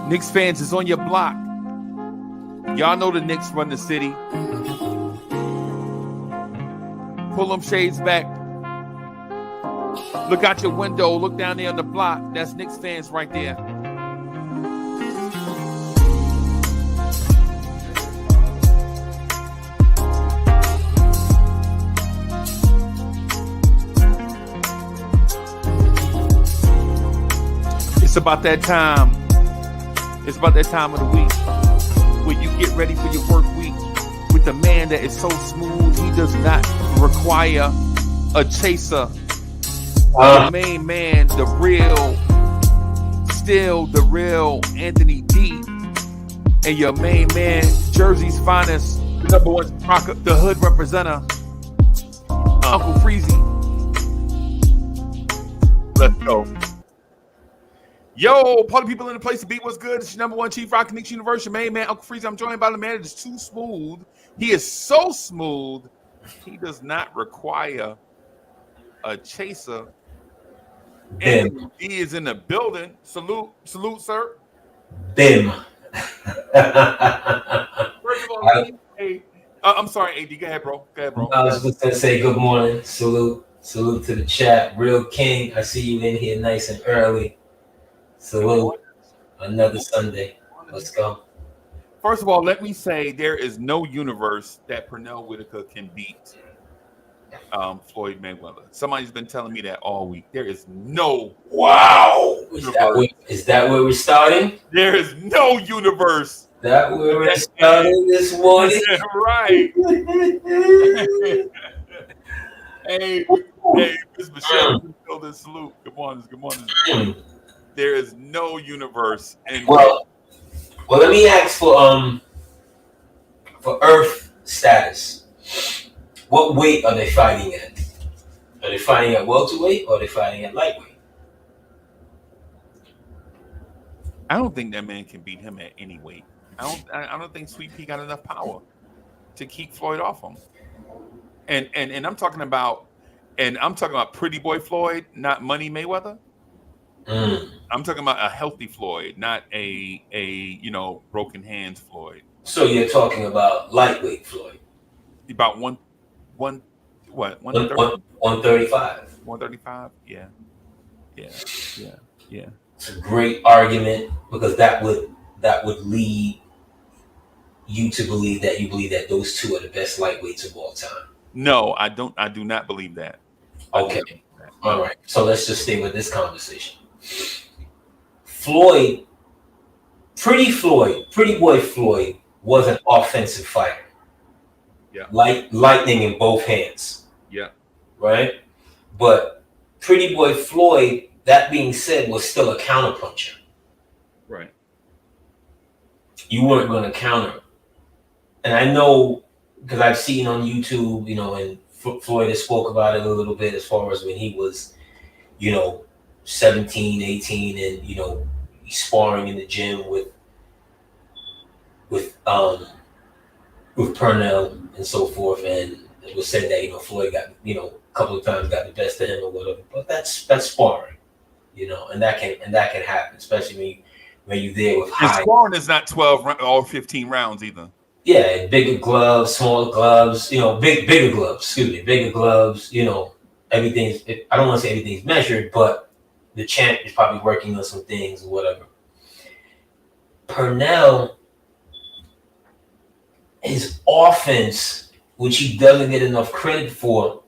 Knicks fans is on your block. Y'all know the Knicks run the city. Pull them shades back. Look out your window. Look down there on the block. That's Knicks fans right there. It's about that time. It's about that time of the week where you get ready for your work week with a man that is so smooth he does not require a chaser. The main man, the real, still the real Anthony D. And your main man, Jersey's finest, the number one rocker, the hood representative, Uncle Freezy. Let's go. Yo, party people in the place to be. What's good? It's your number one Chief Rock Knicks Universe, your main man, Uncle Freezy. I'm joined by the man that is too smooth. He is so smooth, he does not require a chaser. And he is in the building. Salute, sir. Bim. First of all, I'm sorry, AD. Go ahead, bro. I was just gonna say good morning. Salute to the chat. Real King. I see you in here nice and early. Salute. Another Sunday. Let's go. First of all, let me say there is no universe that Pernell Whitaker can beat Floyd Mayweather. Somebody's been telling me that all week. There is no Is that where we're starting? There is no universe. That where we're starting this morning? Right. Hey, Miss Michelle, building salute. Good morning. There is no universe. And well, let me ask for Earth status. What weight are they fighting at? Are they fighting at welterweight or are they fighting at lightweight? I don't think that man can beat him at any weight. I don't think Sweet Pea got enough power to keep Floyd off him. And I'm talking about Pretty Boy Floyd, not Money Mayweather. I'm talking about a healthy Floyd, not a broken hands Floyd. So you're talking about lightweight Floyd. About 135. 135. Yeah. It's a great argument because that would lead you to believe that those two are the best lightweights of all time. No, I do not believe that. Okay. All right. So let's just stay with this conversation. Floyd, Pretty Boy Floyd was an offensive fighter. Yeah. Lightning in both hands. Yeah. Right? But Pretty Boy Floyd, that being said, was still a counterpuncher. Right. You weren't going to counter. And I know, because I've seen on YouTube, and Floyd has spoke about it a little bit as far as when he was, 17, 18, and, sparring in the gym with Pernell and so forth, and it was said that Floyd got a couple of times got the best of him or whatever, but that's sparring, and that can happen, especially when you're there with high. And sparring is not 12 or 15 rounds either. Yeah, bigger gloves, smaller gloves, bigger gloves. Bigger gloves. Everything's. I don't want to say everything's measured, but the champ is probably working on some things or whatever. Pernell, his offense, which he doesn't get enough credit for,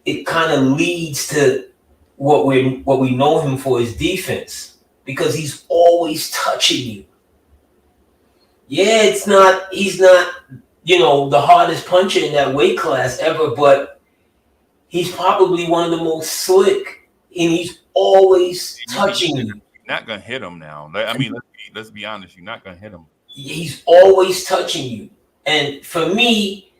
it kind of leads to what we know him for, his defense, because he's always touching you. Yeah, he's not the hardest puncher in that weight class ever, but he's probably one of the most slick, and he's always touching you. You're not gonna hit him now. I mean, let's be honest. You're not gonna hit him. He's always touching you, and for me,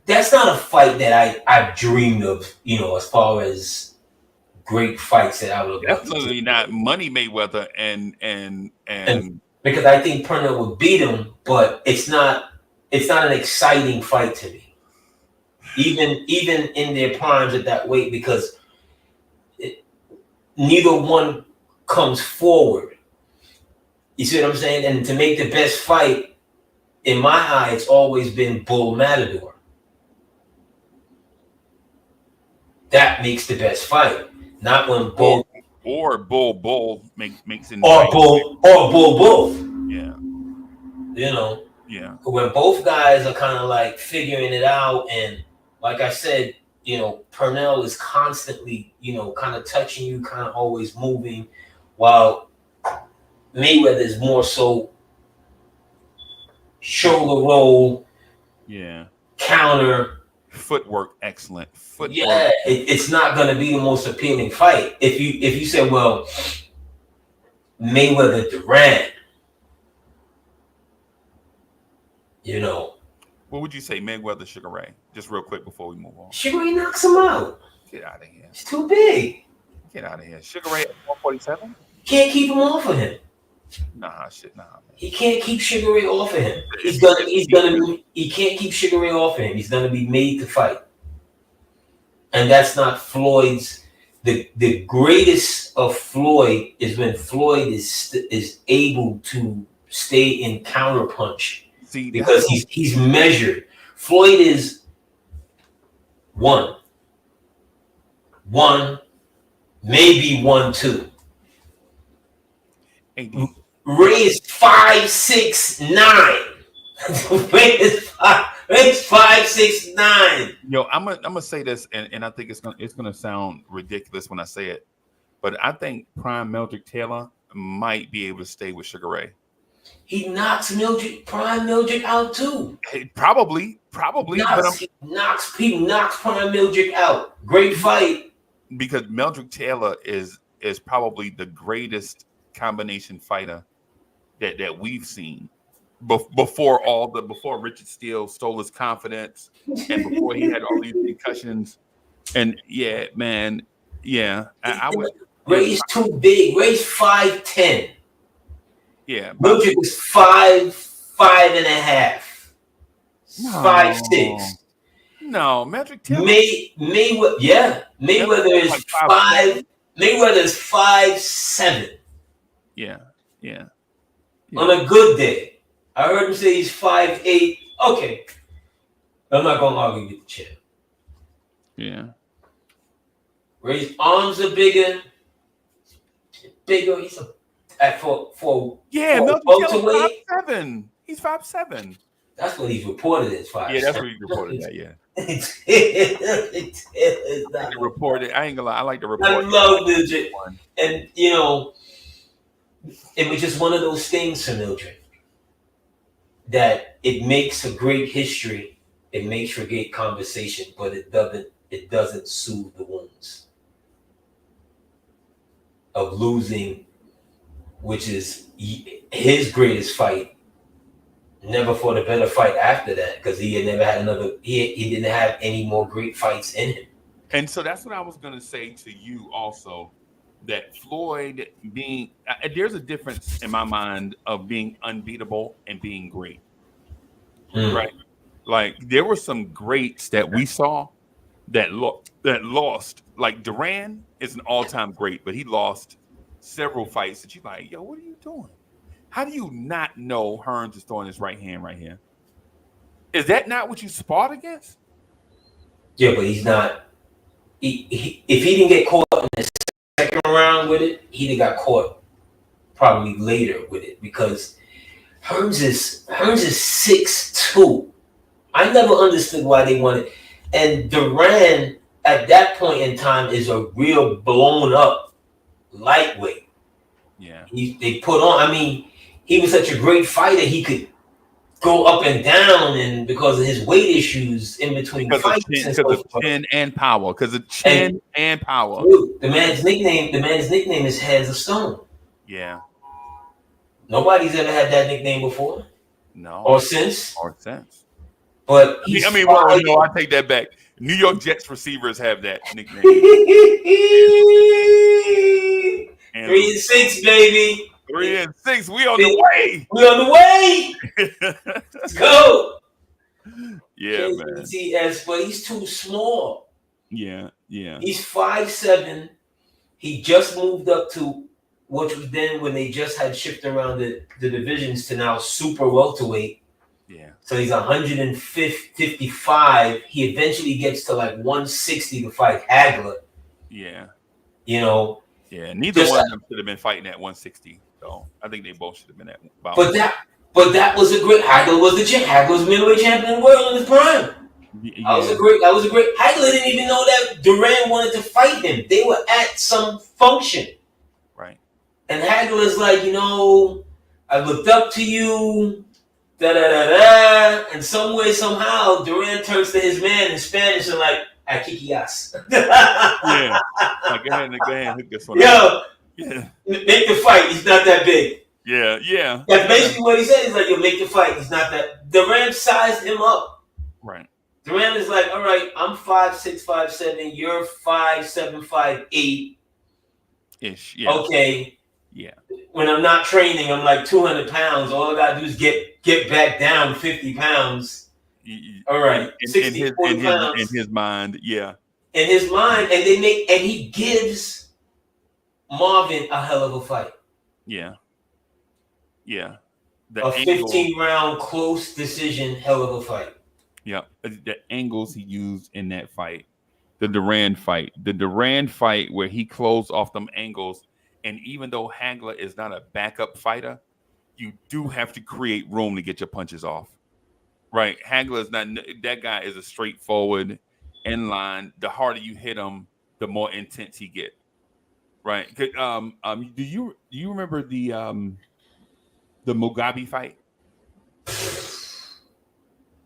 that's not a fight that I've dreamed of. As far as great fights that I would definitely not Money Mayweather and because I think Pernell would beat him, but it's not an exciting fight to me. Even in their primes at that weight, because neither one comes forward. You see what I'm saying? And to make the best fight, in my eye, it's always been Bull Matador. That makes the best fight. Not when Bull or Bull makes it or Bull. Yeah. You know. Yeah. When both guys are kind of like figuring it out, and like I said, you know, Purnell is constantly, you know, kind of touching you, kind of always moving, while Mayweather is more so shoulder roll, counter, footwork, excellent. Footwork. Yeah, it's not going to be the most appealing fight. If you say, well, Mayweather Duran, you know. What would you say, Mayweather Sugar Ray? Just real quick before we move on. Sugar Ray knocks him out. Get out of here. He's too big. Get out of here. Sugar Ray at 147? Can't keep him off of him. Nah, man. He can't keep Sugar Ray off of him. He can't keep Sugar Ray off of him. He's gonna be made to fight. And that's not Floyd's. The greatest of Floyd is when Floyd is able to stay in counterpunch. See, because he's measured. Floyd is one, maybe 1-2. Ray is 5'6'9". Ray is 5'6'9". Yo, I'm gonna say this, and I think it's gonna sound ridiculous when I say it, but I think Prime Meldrick Taylor might be able to stay with Sugar Ray. He knocks Prime Meldrick out too. Probably. He knocks Prime Meldrick out. Great fight. Because Meldrick Taylor is probably the greatest combination fighter that we've seen before Richard Steele stole his confidence and before he had all these concussions. And yeah, man, yeah, I would. Ray's too big. Ray's 5'10". Yeah, Meldrick is 5'5.5". 5'6". No, Meldrick Taylor. Mayweather is 5. Mayweather is 5'7". Yeah. On a good day, I heard him say he's 5'8". Okay, I'm not gonna argue with the champ. Yeah. Ray's arms are bigger. He's for Meldrick Taylor 5'7". He's 5'7". That's what he's reported as 5'7". Yeah, that's what he's reported that. Yeah. I ain't gonna lie. I like the report. I love Meldrick, and you know, it was just one of those things for Meldrick that it makes a great history. It makes for great conversation, but it doesn't soothe the wounds of losing, which is his greatest fight. Never fought a better fight after that because he had never had another. He didn't have any more great fights in him. And so that's what I was going to say to you also, that Floyd being there's a difference in my mind of being unbeatable and being great, right? Like there were some greats that we saw that lost. Like Duran is an all-time great, but he lost several fights that you're like, yo, what are you doing? How do you not know Hearns is throwing his right hand right here? Is that not what you sparred against? Yeah, but he's not. If he didn't get caught in the second round with it, he'd have got caught probably later with it because Hearns is 6'2". I never understood why they wanted. And Duran at that point in time is a real blown up lightweight. Yeah, they put on. I mean, he was such a great fighter. He could go up and down, and because of his weight issues in between fights, because of chin and power. Because of chin and power. Dude, the man's nickname is Hands of Stone. Yeah. Nobody's ever had that nickname before. No. Or since. I But take that back. New York Jets receivers have that nickname. 3-6, baby. 3-6. We on the way. Let's go. Yeah, man. But he's too small. Yeah. He's 5'7". He just moved up to which was then when they just had shifted around the divisions to now super welterweight. Yeah. So he's 155. He eventually gets to like 160 to fight Hagler. Yeah. You know. Yeah. Neither one of them should have been fighting at 160. So I think they both should have been at about. But that was a great. Hagler was the champ. Hagler was middleweight champion of the world in his prime. Yeah. That was a great. Hagler didn't even know that Duran wanted to fight him. They were at some function. Right. And Hagler's like, you know, I looked up to you. Da da da da. And some way, somehow, Duran turns to his man in Spanish and like, I kick your ass. Yeah. Like, go ahead, hook this one. Yo, yeah. Make the fight. He's not that big. Yeah, yeah. That's basically what he said. He's like, yo, make the fight. He's not that. Duran sized him up. Right. Duran is like, all right, I'm 5'6", 5'7". You're 5'7", 5'8". Ish. Yeah. Okay. Yeah. When I'm not training, I'm like 200 pounds. All I gotta do is get back down 50 pounds. All right, 60, 40 pounds. In his mind, yeah. In his mind, and he gives Marvin a hell of a fight. Yeah. Yeah. A 15-round close decision, hell of a fight. Yeah. The angles he used in that fight, the Duran fight where he closed off them angles. And even though Hagler is not a backup fighter, you do have to create room to get your punches off. Right? Hagler is not, that guy is a straightforward in line. The harder you hit him, the more intense he get. Right? Do you remember the Mugabi fight?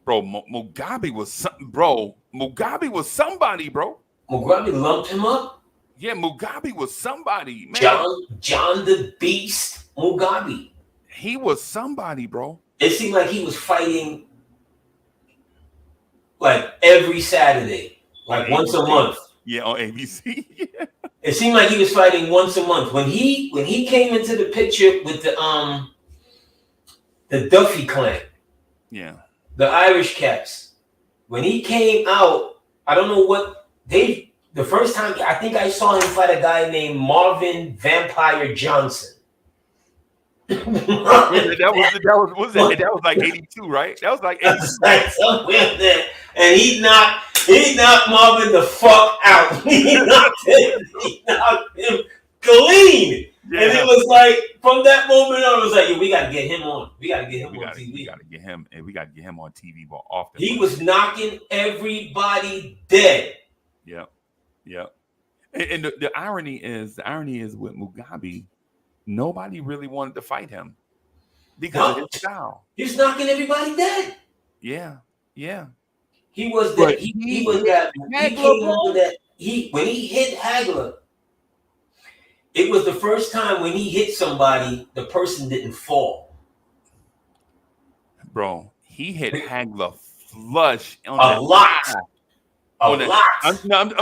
Bro, Mugabi was something, bro. Mugabi was somebody, bro. Mugabi lumped him up? Yeah, Mugabi was somebody, man. John the Beast Mugabi. He was somebody, bro. It seemed like he was fighting like every Saturday, like once a month. Yeah, on ABC. Yeah. It seemed like he was fighting once a month. When he came into the picture with the Duffy clan. Yeah. The Irish Caps. When he came out, I don't know what the first time I think I saw him fight a guy named Marvin Vampire Johnson. That was like 82, right? That was like 82. Like somewhere there. And he knocked Marvin the fuck out. He knocked him clean. Yeah. And it was like, from that moment on, it was like, yo, we got to get him on. We got to get him on TV. We got to get him, and we got to get him on TV more often. He was knocking everybody dead. Yep. Yep. And the irony is with Mugabi, nobody really wanted to fight him because of his style. He was knocking everybody dead. Yeah. Yeah. He was that. He was that. He came over that. When he hit Hagler, it was the first time when he hit somebody, the person didn't fall. Bro, he hit Hagler flush on a lot. I'm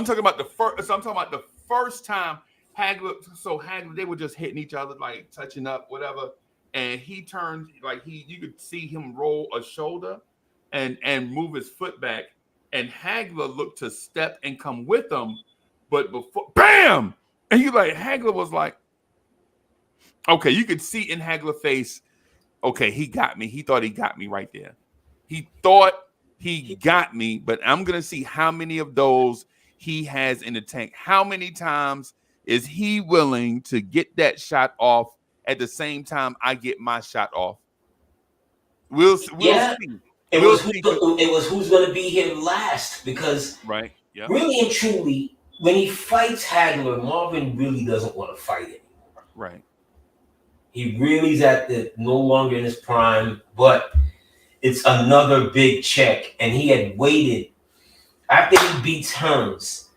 talking about the first. I'm talking about the first time Hagler. So Hagler, they were just hitting each other, like touching up, whatever. And he turned, like you could see him roll a shoulder and move his foot back. And Hagler looked to step and come with him, but before, bam! And Hagler was like, okay, you could see in Hagler's face, okay, he got me. He thought he got me right there. He thought he got me, but I'm going to see how many of those he has in the tank. How many times is he willing to get that shot off at the same time I get my shot off? We'll see. It was who's going to be here last, because right, yeah, really and truly, when he fights Hagler, Marvin really doesn't want to fight anymore. Right. He really's no longer in his prime, but it's another big check. And he had waited. After he beats Hearns,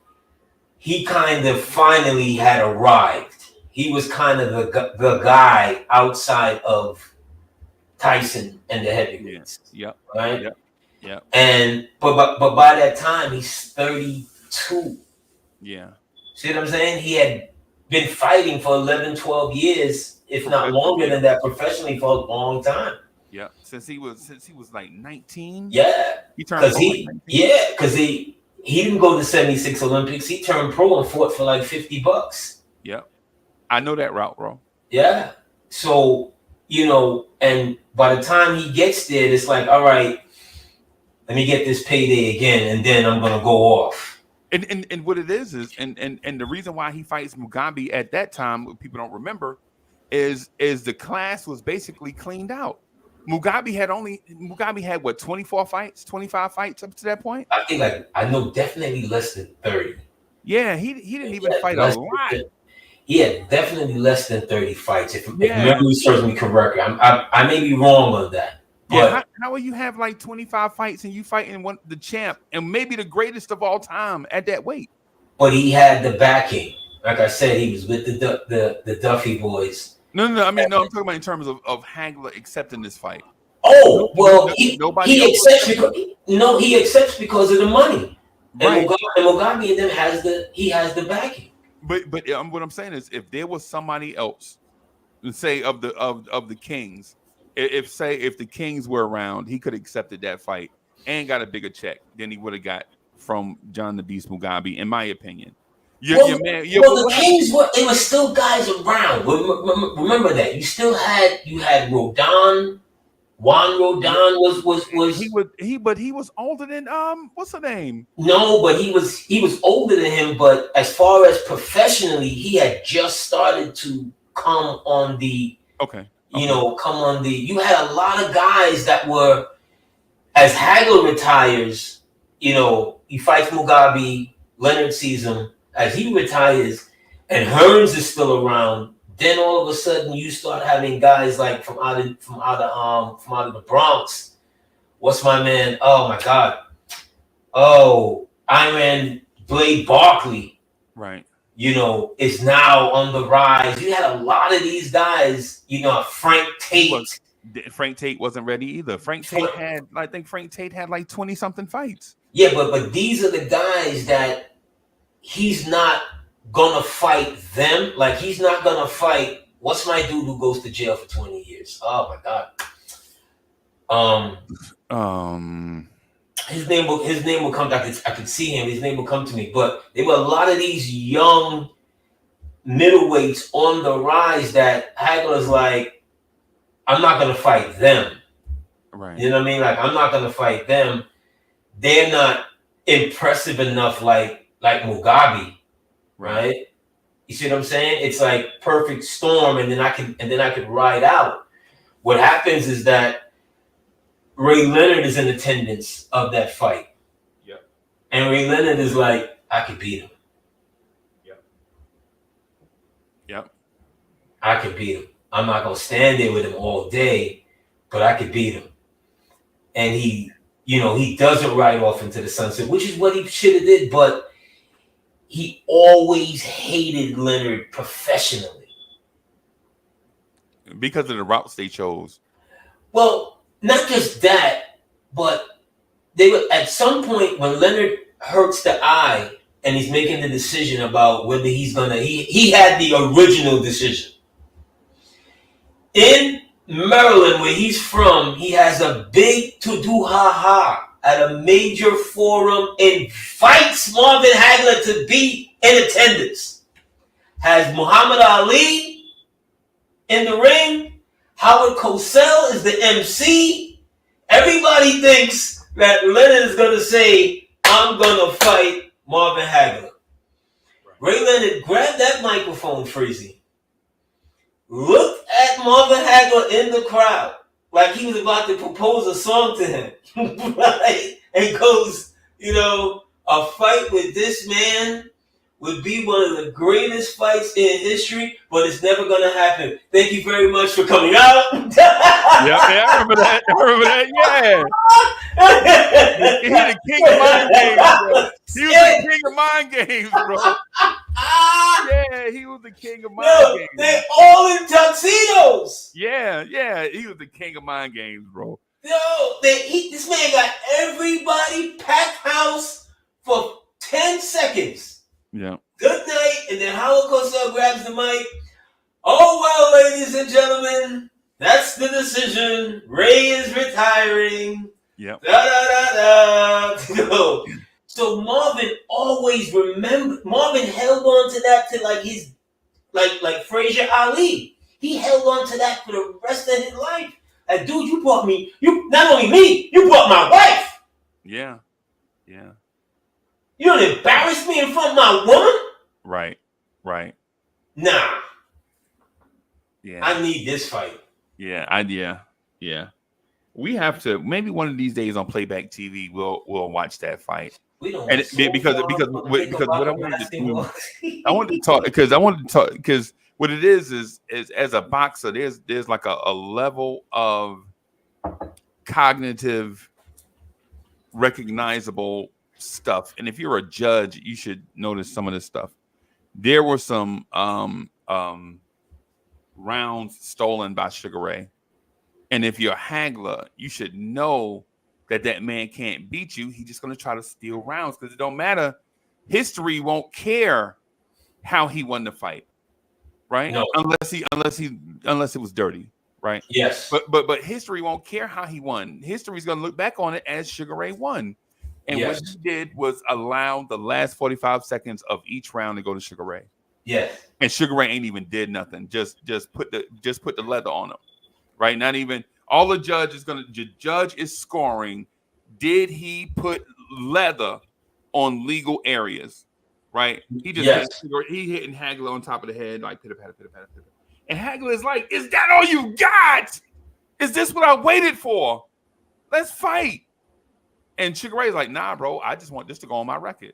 he kind of finally had arrived. He was kind of the guy outside of Tyson and the heavyweights. Yeah. Right? Yeah. Yeah. And but by that time he's 32. Yeah. See what I'm saying? He had been fighting for 11, 12 years, if not longer than that, professionally for a long time. Yeah. Since he was like 19. Yeah. He turned because he didn't go to 76 Olympics. He turned pro and fought for like $50. Yeah. I know that route, bro. Yeah. So, and by the time he gets there, it's like, all right, let me get this payday again, and then I'm gonna go off. And what it is and the reason why he fights Mugabi at that time, what people don't remember, is the class was basically cleaned out. Mugabi had what, 24 fights, 25 fights up to that point? I think I know definitely less than 30. Yeah, he didn't even fight a lot. Yeah, definitely less than 30 fights. If memory serves me correctly, I may be wrong on that. But yeah, how will you have like 25 fights and you fighting the champ and maybe the greatest of all time at that weight? But he had the backing. Like I said, he was with the Duffy boys. No. I mean, no, I'm talking about in terms of Hagler accepting this fight. Oh, well, he accepts he accepts because of the money. Right. And Mugabi and them has the backing. But what I'm saying is, if there was somebody else, let's say of the Kings, if the Kings were around, he could have accepted that fight and got a bigger check than he would have got from John the Beast Mugabi, in my opinion. The Kings it was still guys around. Remember that you still had Rodon. Juan Rodon was he was older than what's her name? No, but he was older than him. But as far as professionally, he had just started to come on the You had a lot of guys that were, as Hagler retires, he fights Mugabi. Leonard sees him as he retires, and Hearns is still around. Then all of a sudden, you start having guys like from out of the Bronx. What's my man? Oh my God! Oh, Iron Blade Barkley. Right. Is now on the rise. You had a lot of these guys. Frank Tate. Frank Tate wasn't ready either. Frank Tate had like 20 something fights. Yeah, but these are the guys that he's not gonna fight them. Like, he's not gonna fight. What's my dude who goes to jail for 20 years? Oh my God. His name will come. I could see him. His name will come to me. But there were a lot of these young middleweights on the rise that Hagler's like, I'm not gonna fight them. Right. You know what I mean? Like, I'm not gonna fight them. They're not impressive enough like Mugabi. Right? You see what I'm saying? It's like perfect storm, and then I could ride out. What happens is that Ray Leonard is in attendance of that fight. Yep. And Ray Leonard is like, I could beat him. Yep. I could beat him. I'm not gonna stand there with him all day, but I could beat him. And he doesn't ride off into the sunset, which is what he should have did, but he always hated Leonard professionally. Because of the routes they chose. Well, not just that, but they were at some point when Leonard hurts the eye and he's making the decision about whether he's gonna he had the original decision. In Maryland, where he's from, he has a big to-do ha-ha at a major forum, invites Marvin Hagler to be in attendance. Has Muhammad Ali in the ring. Howard Cosell is the MC. Everybody thinks that Leonard is going to say, I'm going to fight Marvin Hagler. Ray Leonard grabbed that microphone, Freezy, looked at Marvin Hagler in the crowd like he was about to propose a song to him, right? And goes, a fight with this man would be one of the greatest fights in history, but it's never going to happen. Thank you very much for coming out. Yeah, I remember that. Yeah. He the king of mind games, bro. He was the king of mind games, bro. Yeah, he was the king of mind games. They all in tuxedos. Yeah, he was the king of mind games, bro. This man got everybody packed house for 10 seconds. Yeah. Good night, and then Howard Cosell grabs the mic. Oh, well, ladies and gentlemen, that's the decision. Ray is retiring. Yeah. So Marvin always Marvin held on to that to like his like Frazier Ali. he held on to that for the rest of his life. Like, dude, you brought me. You not only me, you brought my wife. Yeah. Yeah. You don't embarrass me in front of my woman. Right. Right. Nah. Yeah. I need this fight. Yeah. Yeah. We have to, maybe one of these days on playback TV, we'll watch that fight. We don't. And because what I wanted to do, I wanted to talk because what it is as a boxer, there's like a level of cognitive, recognizable stuff, and if you're a judge, you should notice some of this stuff. There were some rounds stolen by Sugar Ray. And if you're a Hagler, you should know that man can't beat you. He's just going to try to steal rounds because it don't matter. History won't care how he won the fight, right? No. Unless it was dirty, right? Yes. But history won't care how he won. History's going to look back on it as Sugar Ray won. And what he did was allow the last 45 seconds of each round to go to Sugar Ray. Yes. And Sugar Ray ain't even did nothing. Just put the leather on him. Right? Not even all the judge is scoring. Did he put leather on legal areas? Right? He just hitting Hagler on top of the head, like pitter patter, pitter patter, pitter. And Hagler is like, is that all you got? Is this what I waited for? Let's fight. And Sugar Ray's like, nah, bro, I just want this to go on my record.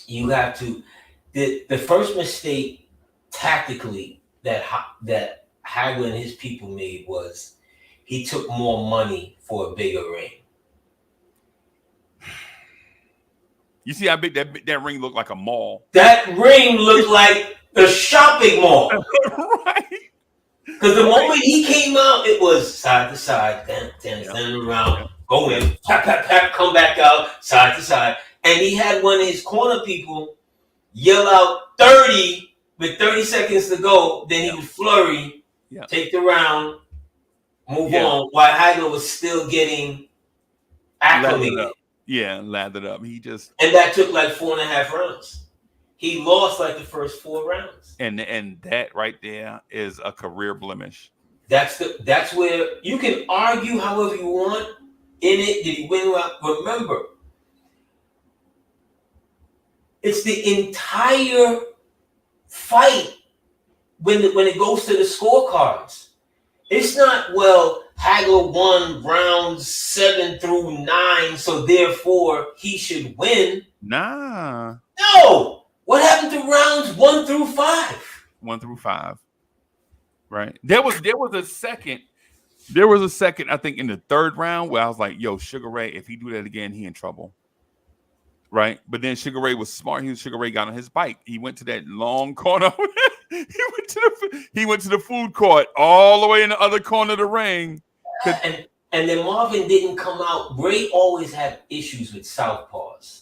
You have to. The first mistake tactically that Hagler and his people made was he took more money for a bigger ring. You see how big that ring looked like a mall? That ring looked like the shopping mall. Right. Because the moment he came out, it was side to side, turn around, go in, tap, tap, tap, come back out, side to side. And he had one of his corner people yell out 30 with 30 seconds to go. Then he would flurry. Yeah. Take the round, move on, while Hagler was still getting acclimated. Lathered up. And that took like 4.5 rounds. He lost like the first 4 rounds. And that right there is a career blemish. That's where you can argue however you want in it. Did he win? Remember, it's the entire fight. When it goes to the scorecards, it's not, well, Hagler won rounds 7 through 9, so therefore he should win. Nah. No. What happened to rounds 1 through 5? 1 through 5. Right. There was a second. There was a second, I think, in the third round where I was like, yo, Sugar Ray, if he do that again, he in trouble. Right. But then Sugar Ray was smart. Sugar Ray got on his bike. He went to that long corner. He went to the food court all the way in the other corner of the ring. And then Marvin didn't come out. Ray always had issues with southpaws.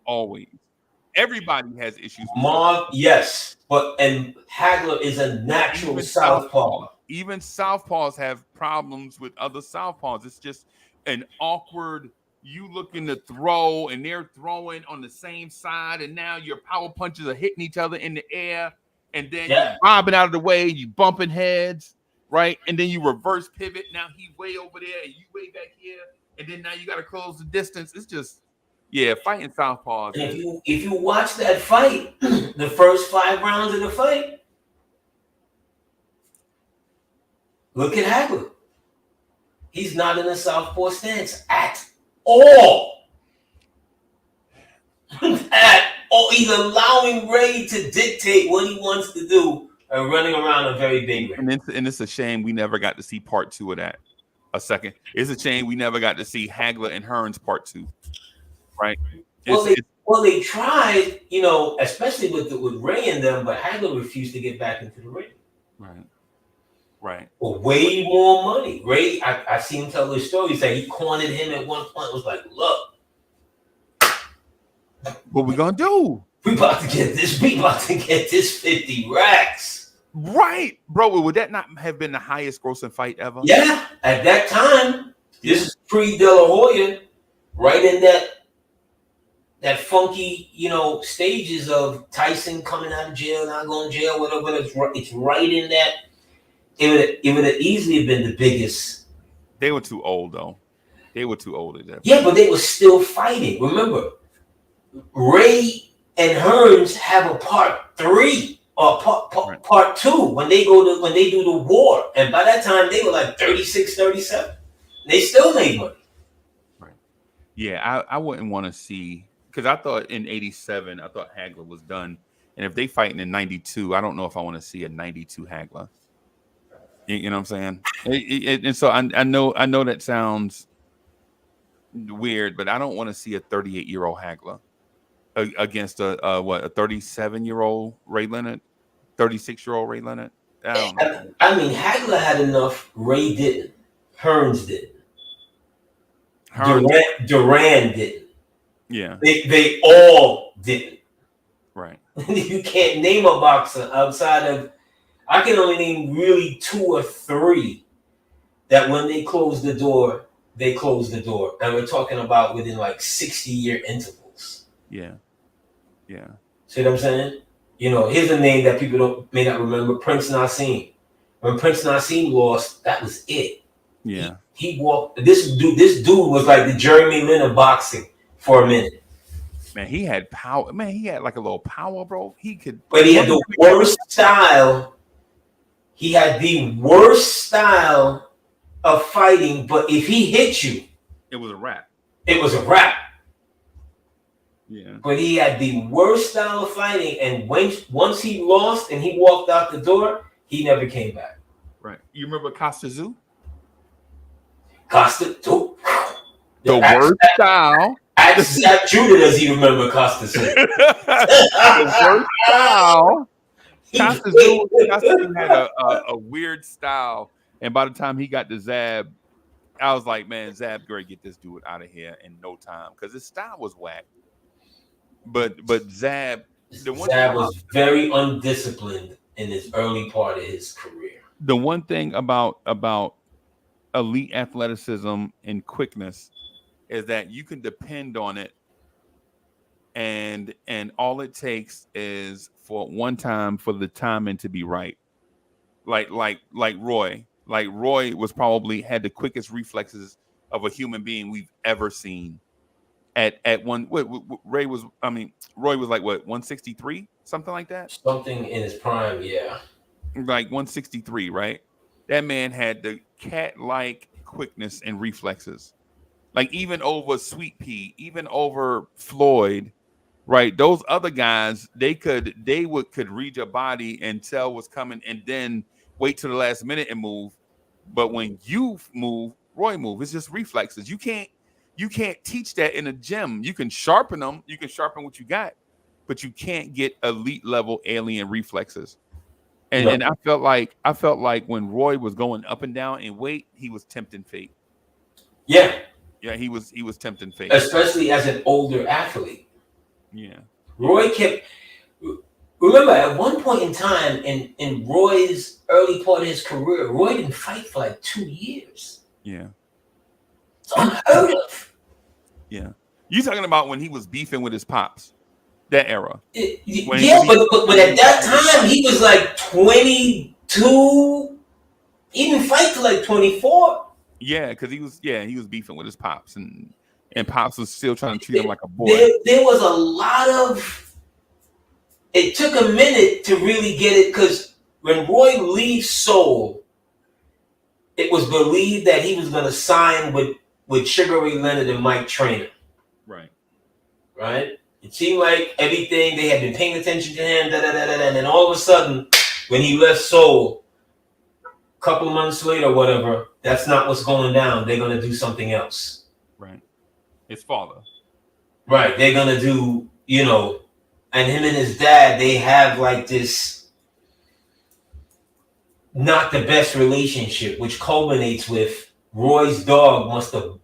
Always. Everybody has issues with yes. And Hagler is a natural southpaw. Even southpaws have problems with other southpaws. It's just an awkward, you looking to throw and they're throwing on the same side, and now your power punches are hitting each other in the air. And then you're bobbing out of the way, you bumping heads, right? And then you reverse pivot. Now he's way over there and you way back here. And then now you got to close the distance. It's just, fighting southpaws. If you watch that fight, the first 5 rounds of the fight, look at Hagler. He's not in a southpaw stance at all. He's allowing Ray to dictate what he wants to do and running around a very big ring. And it's a shame we never got to see part 2 of that. A second. It's a shame we never got to see Hagler and Hearns part 2. Right? They tried, especially with Ray and them, but Hagler refused to get back into the ring. Right. For way more money. Ray, I seen him tell his story. He said he cornered him at one point. It was like, look. What we gonna do? We about to get this 50 racks. Right, bro. Would that not have been the highest grossing fight ever? Yeah, at that time. This is pre De La Hoya, right in that that funky, stages of Tyson coming out of jail, not going to jail, whatever. It's right in that. It would have easily been the biggest. They were too old, though. They were too old at that point. Yeah, but they were still fighting. Remember, Ray and Hearns have a part 3 or part 2 when they do the war, and by that time they were like 36, 37. They still made money. Right. Yeah, I wouldn't want to see, because I thought in '87, I thought Hagler was done, and if they fighting in '92, I don't know if I want to see a '92 Hagler. You know what I'm saying? And so I know that sounds weird, but I don't want to see a 38-year-old Hagler against a 37-year-old Ray Leonard, 36-year-old Ray Leonard. I don't know. I mean, Hagler had enough. Ray didn't. Hearns didn't. Duran didn't. Yeah. They all didn't. Right. You can't name a boxer outside of. I can only name really 2 or 3 that when they close the door, they close the door. And we're talking about within like 60-year intervals. Yeah. Yeah. See what I'm saying? Here's a name that people may not remember, Prince Nassim. When Prince Nassim lost, that was it. Yeah. He walked. This dude was like the Jeremy Lin of boxing for a minute. Man, he had power. Man, he had like a little power, bro. But he had the worst style. He had the worst style of fighting, but if he hit you, it was a wrap. It was a wrap. Yeah. But he had the worst style of fighting, and once he lost and he walked out the door, he never came back. Right. You remember Costa Zoo? Costa Zoo. The worst style. Ask Zach Judah, does he remember Costa Zoo? The worst style. Costa Zoo had a weird style, and by the time he got to Zab, I was like, man, Zab, great, get this dude out of here in no time, because his style was whack. But Zab, Zab was very undisciplined in his early part of his career. The one thing about elite athleticism and quickness is that you can depend on it, and all it takes is for one time for the timing to be right. Like Roy. Like Roy was probably had the quickest reflexes of a human being we've ever seen. At one, Roy was like what, 163, something like that. Something in his prime, yeah. Like 163, right? That man had the cat-like quickness and reflexes. Like even over Sweet Pea, even over Floyd, right? Those other guys, they could read your body and tell what's coming, and then wait till the last minute and move. But when you move, Roy move. It's just reflexes. You can't teach that in a gym. You can sharpen them. You can sharpen what you got, but you can't get elite level alien reflexes. And I felt like when Roy was going up and down in weight, he was tempting fate. Yeah. Yeah, he was tempting fate. Especially as an older athlete. Yeah. Roy kept. Remember, at one point in time in Roy's early part of his career, Roy didn't fight for like 2 years. Yeah. It's unheard of. Yeah. You talking about when he was beefing with his pops? That era. But at that time he was like 22. He didn't fight till like 24. Yeah, because he was beefing with his pops, and pops was still trying to treat him like a boy. There was a lot of. It took a minute to really get it, because when Roy leaves Seoul, it was believed that he was going to sign with Sugar Ray Leonard and Mike Trainer. Right. Right. It seemed like everything, they had been paying attention to him, and then all of a sudden, when he left Seoul, a couple of months later, whatever, that's not what's going down. They're going to do something else. Right. His father. Right. They're going to do, and him and his dad, they have like this not the best relationship, which culminates with Roy's dog must have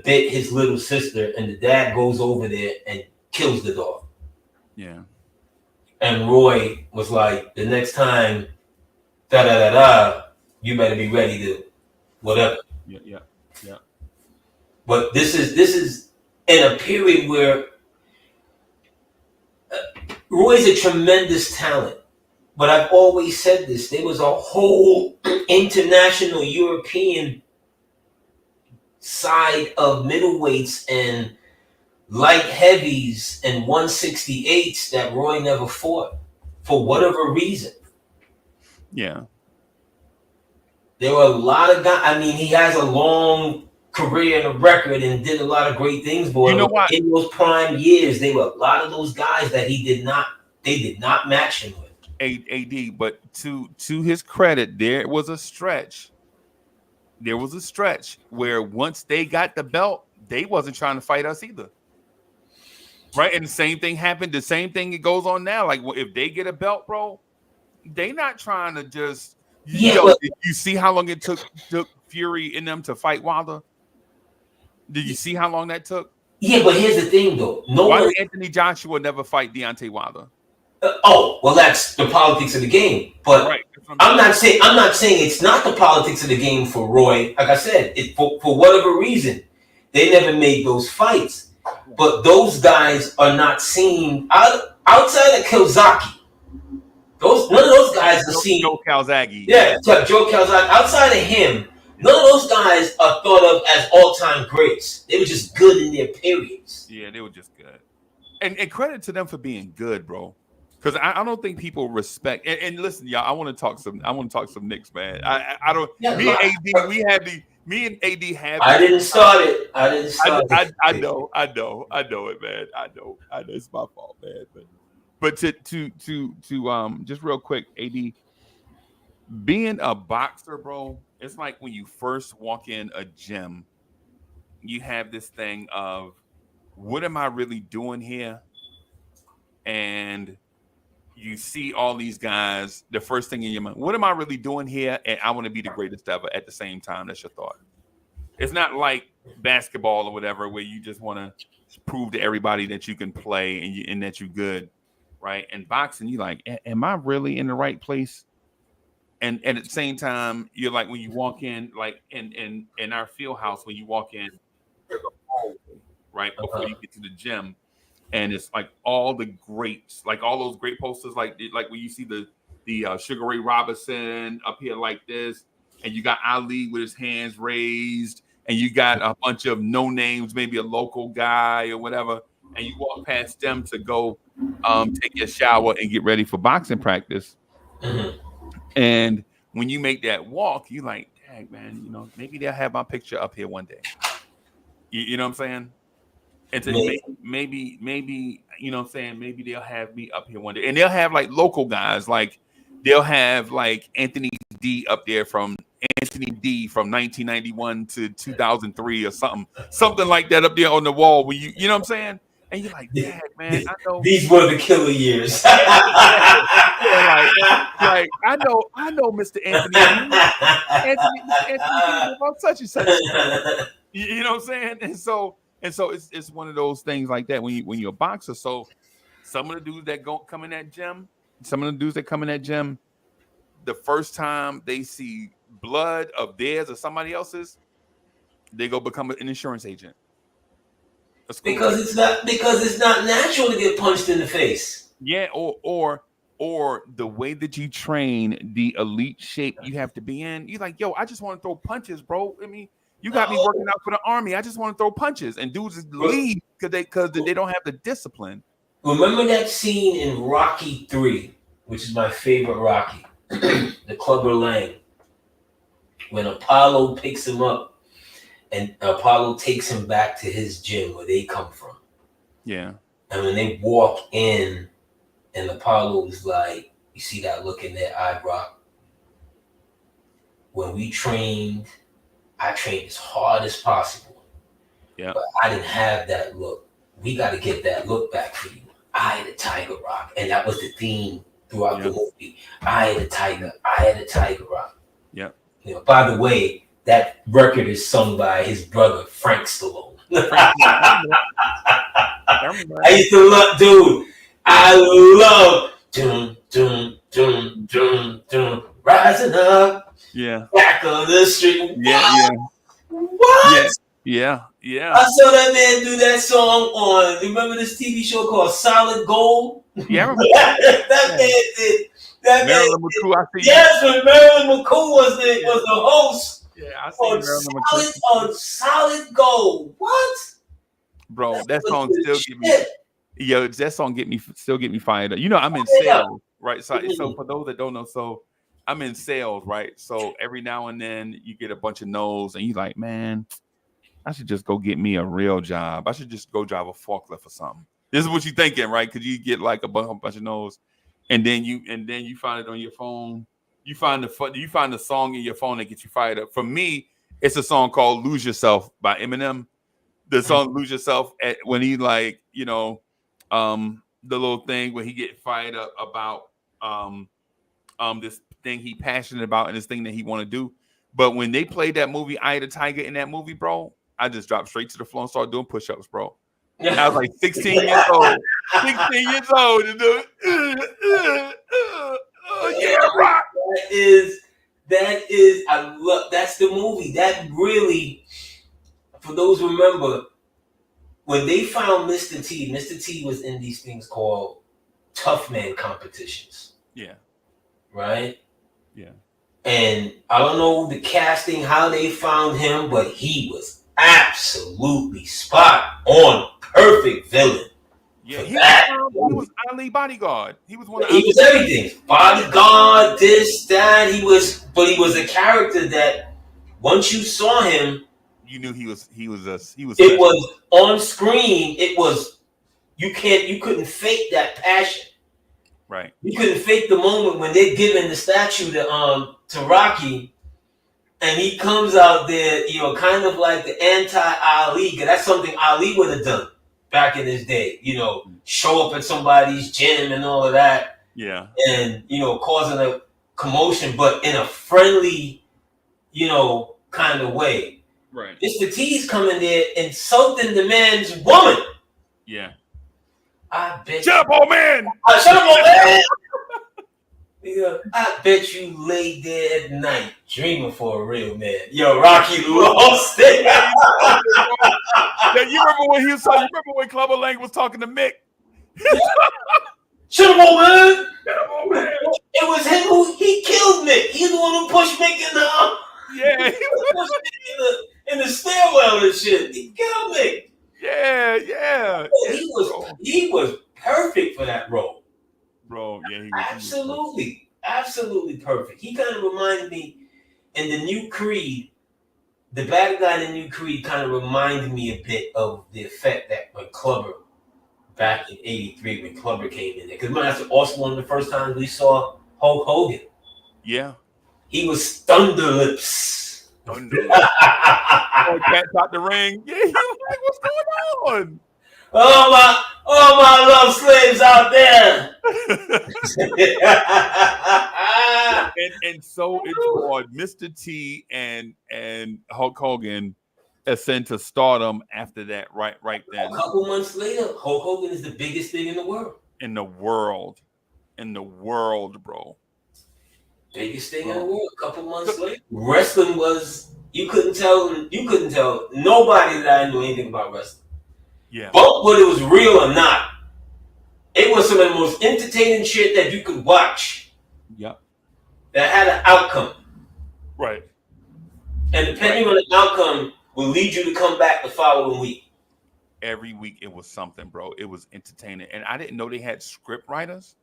bit his little sister, and the dad goes over there and kills the dog. Yeah. And Roy was like, the next time, you better be ready to whatever. Yeah. But this is in a period where Roy's a tremendous talent. But I've always said this. There was a whole international European side of middleweights and light heavies and 168s that Roy never fought for whatever reason. Yeah. There were a lot of guys. I mean, he has a long career and a record and did a lot of great things. But You know what? in those prime years, there were a lot of those guys that they did not match him with. AD, but to his credit, there was a stretch. There was a stretch where once they got the belt, they wasn't trying to fight us either. Right? And the same thing happened. The same thing that goes on now. Like if they get a belt, bro, they not trying to just did you see how long it took Fury in them to fight Wilder? Did you see how long that took? Yeah, but here's the thing though. Why did Anthony Joshua never fight Deontay Wilder? That's the politics of the game. But right. I'm not saying it's not the politics of the game for Roy. Like I said, for whatever reason, they never made those fights. But those guys are not seen outside of Kiyosaki. None of those guys are seen. Joe Calzaghe. Yeah, Joe Calzaghe. Outside of him, none of those guys are thought of as all-time greats. They were just good in their periods. Yeah, they were just good. And credit to them for being good, bro. Because I don't think people respect. And listen, y'all, I want to talk some Knicks, man. I don't. Yeah, me and AD have. I didn't start it. I know it, man. I know it's my fault, man. But to just real quick, AD, being a boxer, bro, it's like when you first walk in a gym, you have this thing of, what am I really doing here? And you see all these guys, the first thing in your mind, what am I really doing here? And I want to be the greatest ever at the same time. That's your thought. It's not like basketball or whatever, where you just want to prove to everybody that you can play and that you're good, right? And boxing, you like, am I really in the right place? And at the same time, you're like, when you walk in, like in our field house, when you walk in, there's a hallway, right, before you get to the gym. And it's like all the greats, like all those great posters, like when you see the Sugar Ray Robinson up here like this, and you got Ali with his hands raised, and you got a bunch of no names, maybe a local guy or whatever, and you walk past them to go take your shower and get ready for boxing practice. Mm-hmm. And when you make that walk, you like, dang, man, maybe they'll have my picture up here one day. You know what I'm saying? And to maybe, you know what I'm saying, maybe they'll have me up here one day. And they'll have like local guys, like they'll have like Anthony D up there from 1991 to 2003 or something like that up there on the wall where you know what I'm saying? And you're like, yeah, man, I know these were the killer years. like I know Mr. Anthony about such and such. You know what I'm saying? And so it's one of those things like that when you're a boxer. So some of the dudes that come in that gym, the first time they see blood of theirs or somebody else's, they go become an insurance agent. Because it's not natural to get punched in the face. Yeah, or the way that you train, the elite shape you have to be in. You're like, yo, I just want to throw punches, bro. I mean, you got me working out for the army. I just want to throw punches, and dudes just leave because they don't have the discipline. Remember that scene in Rocky 3, which is my favorite Rocky, the Clubber Lang, when Apollo picks him up and Apollo takes him back to his gym where they come from. Yeah. And when they walk in, and Apollo's like, you see that look in their eye, Brock? When we trained, I trained as hard as possible. Yeah. But I didn't have that look. We got to get that look back for you. I the Tiger Rock. And that was the theme throughout the movie. I the Tiger. I the Tiger Rock. Yeah. By the way, that record is sung by his brother, Frank Stallone. I used to love, dude. I love rising up. Yeah. Back on the street. Yeah. What? Yeah. I saw that man do that song on. Remember this TV show called Solid Gold? Yeah, I remember. that man did. That Marilyn man McCoo, I see. Yes, when Marilyn McCoo was the host. Yeah, I see Marilyn McCoo. On Solid Gold. What? Bro, that song still get me. Yo, that song still get me fired up. You know, I'm in sales, right? So for those that don't know, so I'm in sales, right? So every now and then you get a bunch of no's, and you like, man, I should just go get me a real job. I should just go drive a forklift or something. This is what you're thinking, right? Because you get like a bunch of no's, and then you find it on your phone. You find the song in your phone that gets you fired up. For me, it's a song called "Lose Yourself" by Eminem. The song "Lose Yourself" when he like, you know, the little thing when he get fired up about this thing he passionate about and this thing that he want to do. But when they played that movie Eye of the Tiger in that movie, bro, I just dropped straight to the floor and started doing push-ups, bro. I was like 16 years old. 16 years old to do yeah, rock. That is I love that's the movie. That really, for those who remember, when they found Mr. T was in these things called tough man competitions. Yeah. Right? Yeah. And I don't know the casting, how they found him, but he was absolutely spot on, perfect villain. Yeah, he was Ali bodyguard. He was one of he was everything. Bodyguard, this, that. He was a character that once you saw him, you knew he was. It was on screen. It was you couldn't fake that passion. Right. You couldn't fake the moment when they're giving the statue to Rocky, and he comes out there, you know, kind of like the anti-Ali. Cause that's something Ali would have done back in his day. You know, show up at somebody's gym and all of that. Yeah. And you know, causing a commotion, but in a friendly, you know, kind of way. Right. Mr. T's coming there insulting the man's woman. Yeah. I bet. Shut up, old man. Shut up, old man. Yeah, I bet you lay there at night dreaming for a real man. Yo, Rocky lost it. Yeah, you remember when he was talking? You remember when Clubber Lang was talking to Mick? Shut up, old man. Shut up, old man. It was him he killed Mick. He's the one who pushed Mick in the. Yeah, he pushed Mick in the stairwell and shit. He killed Mick. Yeah. He was perfect for that role. Bro, yeah, he was absolutely perfect. He kind of reminded me in the new Creed, the bad guy in the new Creed kind of reminded me a bit of the effect that when Clubber, back in '83, when Clubber came in there. Because that's also one of the first times we saw Hulk Hogan. Yeah. He was Thunderlips. Cats out the ring. Yeah, he was like, what's going on? All my love slaves out there. and so it's called Mr. T and Hulk Hogan ascend to stardom after that, right then. A couple months later, Hulk Hogan is the biggest thing in the world. In the world, bro. Biggest thing in the world. A couple months later, wrestling was you couldn't tell nobody that I knew anything about wrestling. Yeah. But whether it was real or not, it was some of the most entertaining shit that you could watch. Yep. That had an outcome. Right. And depending on the outcome will lead you to come back the following week. Every week it was something, bro. It was entertaining. And I didn't know they had script writers.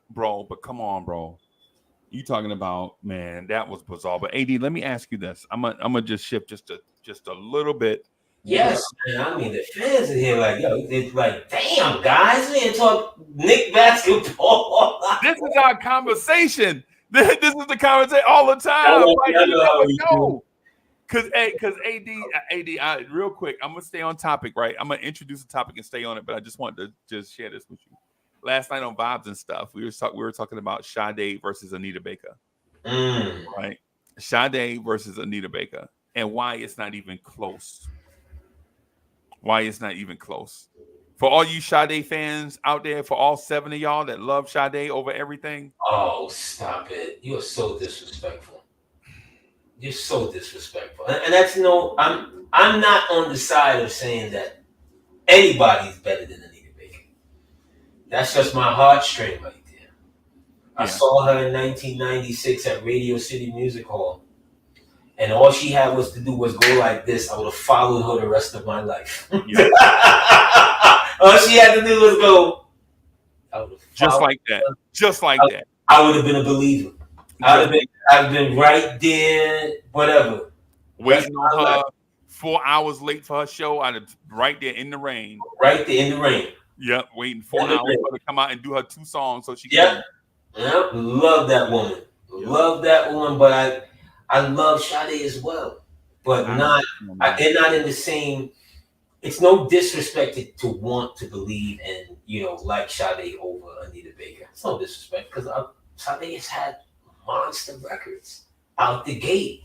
Bro, but come on, bro. You talking about, man, that was bizarre. But AD, let me ask you this. I'm gonna just shift just a little bit. Yes, man. I mean, the fans in here, like, yo, it's like, damn, guys, we ain't talk Knick basketball. This is our conversation. This is the conversation all the time. Because AD, real quick, I'm gonna stay on topic, right? I'm gonna introduce a topic and stay on it, but I just wanted to just share this with you. Last night on Vibes and Stuff, we were talking about Sade versus Anita Baker, right? Sade versus Anita Baker, and why it's not even close. For all you Sade fans out there, for all 7 of y'all that love Sade over everything. Oh, stop it. You are so disrespectful. You're so disrespectful, and that's no. I'm not on the side of saying that anybody's better than Anita Baker. That's just my heartstring right there. I saw her in 1996 at Radio City Music Hall, and all she had was to do was go like this. I would have followed her the rest of my life. Yeah. All she had to do was go. I would have just like that. Her. Just like that. I would have been a believer. I've been right there, whatever. Waiting on her 4 hours late for her show. I'd have right there in the rain. Right there in the rain. Yep, waiting 4 hours for her to come out and do her 2 songs so she can. Yep. Love that woman. Yep. Love that woman, but I love Sade as well. But they're not in the same. It's no disrespect to want to believe and like Sade over Anita Baker. It's no disrespect because Sade has had monster records out the gate.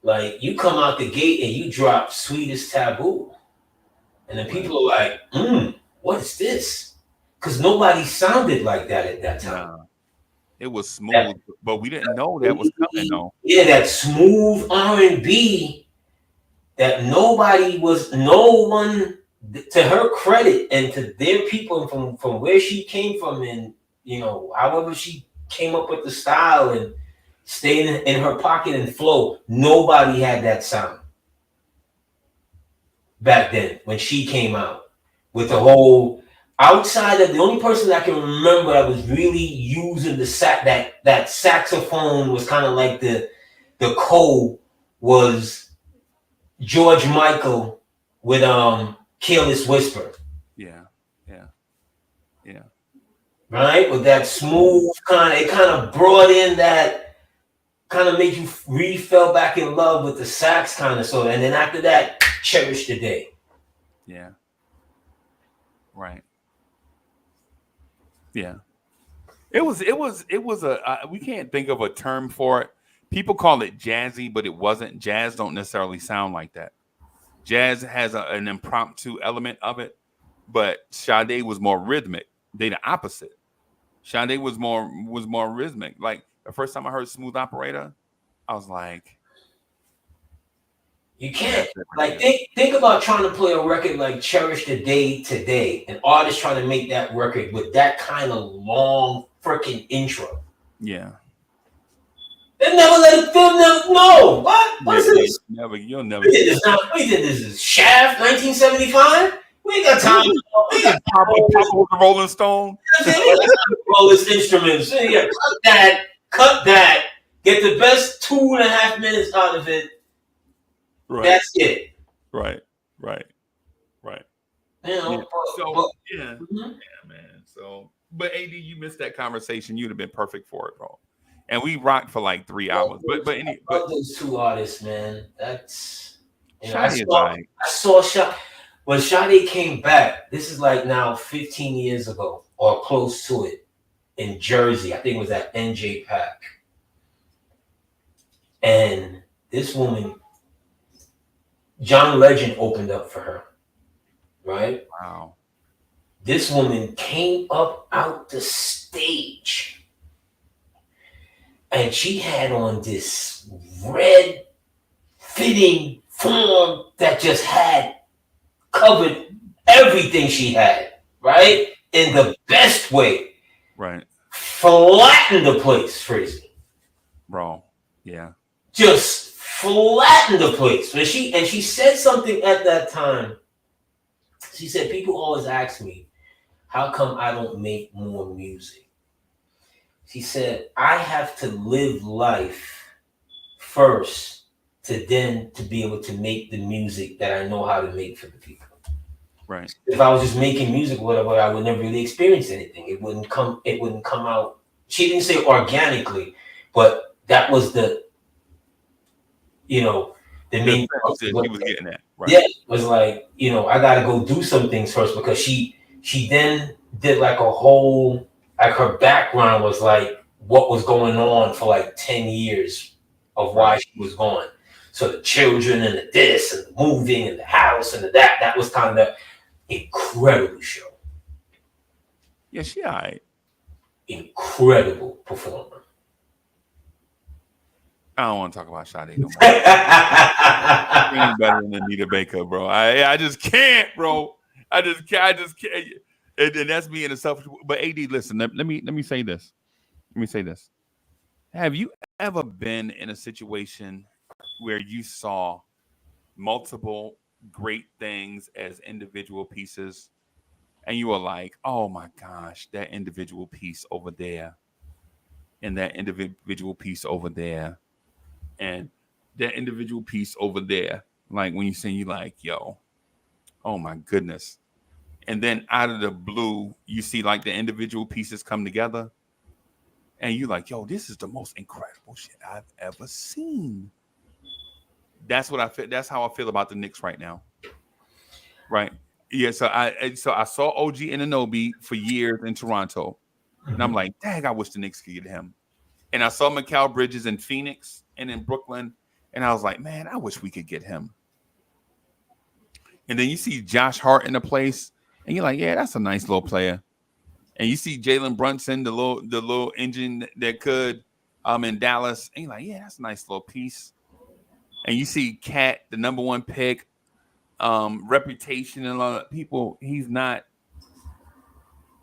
Like you come out the gate and you drop Sweetest Taboo, and then people are like, what is this? Because nobody sounded like that at that time. It was smooth, but we didn't know that was coming though. Yeah, that smooth R&B that no one, to her credit and to their people from where she came from, and however she came up with the style and stayed in her pocket and flow, nobody had that sound back then when she came out with the whole. Outside of the only person that I can remember that was really using that saxophone was kind of like the code was George Michael with Careless Whisper. Yeah. Right? With that smooth it kind of brought in that kind of made you fell back in love with the sax kind of sort of, and then after that, Cherish the Day. Yeah. Right. Yeah, it was we can't think of a term for it. People call it jazzy, but it wasn't. Jazz don't necessarily sound like that. Jazz has an impromptu element of it, but Sade was more rhythmic. They the opposite. Sade was more rhythmic. Like the first time I heard Smooth Operator, I was like, you can't think about trying to play a record like Cherish the Day today. An artist trying to make that record with that kind of long freaking intro. Yeah. They never let it film them. No. What? What's this? You'll never. We did this is Shaft 1975. We ain't got time. We got Papa the Rolling Stone. All this instruments. Yeah, cut that. Get the best 2.5 minutes out of it. Right. That's it. Right. Yeah, man. So, but AD, you missed that conversation. You'd have been perfect for it, bro. And we rocked for like 3 hours. But those two artists, man. That's I saw Sade when Sade came back. This is like now 15 years ago or close to it in Jersey. I think it was at NJ Pack, and this woman. John Legend opened up for her, right? Wow. This woman came up out the stage and she had on this red fitting form that just had covered everything she had, right? In the best way. Right. Flattened the place, Freezy. Bro, yeah. Just flattened the place. And she said something at that time. She said, people always ask me, how come I don't make more music? She said, I have to live life first to be able to make the music that I know how to make for the people. Right. If I was just making music or whatever, I would never really experience anything. It wouldn't come out. She didn't say organically, but that was the main she was getting that. Right. Yeah, it was like, I gotta go do some things first, because she then did like a whole, like her background was like what was going on for like 10 years of why she was gone. So the children and the this and the moving and the house and the that was kind of the incredible show. Yeah, she all right. Incredible performer. I don't want to talk about Sade no more. She ain't better than Anita Baker, bro. I just can't, bro. I just can't. And that's me in a selfish. But AD, listen. Let me say this. Let me say this. Have you ever been in a situation where you saw multiple great things as individual pieces, and you were like, "Oh my gosh, that individual piece over there, and that individual piece over there, and that individual piece over there." Like when you say, you like, "Yo, oh my goodness." And then out of the blue, you see like the individual pieces come together, and you're like, "Yo, this is the most incredible shit I've ever seen." That's what I feel. That's how I feel about the Knicks right now. Right? Yeah. So I saw OG Anunoby for years in Toronto, and I'm like, "Dang, I wish the Knicks could get him." And I saw Mikal Bridges in Phoenix and in Brooklyn, and I was like, "Man, I wish we could get him." And then you see Josh Hart in the place, and you're like, "Yeah, that's a nice little player." And you see Jalen Brunson, the little engine that could, in Dallas, and you're like, "Yeah, that's a nice little piece." And you see Cat, the number one pick, reputation and a lot of people. He's not.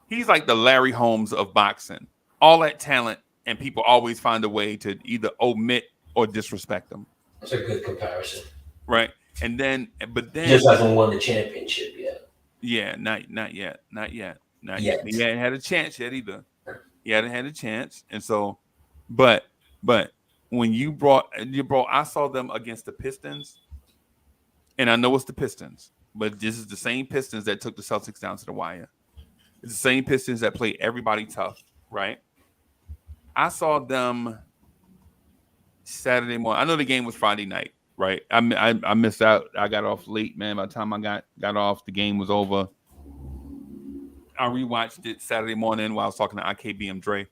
He's like the Larry Holmes of boxing. All that talent, and people always find a way to either omit or disrespect him. That's a good comparison. Right. And then, but then he just hasn't won the championship yet. Yeah, not yet. He hadn't had a chance yet either. He hadn't had a chance, and so, but when you brought, I saw them against the Pistons, and I know it's the Pistons, but this is the same Pistons that took the Celtics down to the wire. It's the same Pistons that play everybody tough, right? I saw them Saturday morning. I know the game was Friday night, right? I missed out. I got off late, man. By the time I got off, the game was over. I rewatched it Saturday morning while I was talking to IKBM Dre.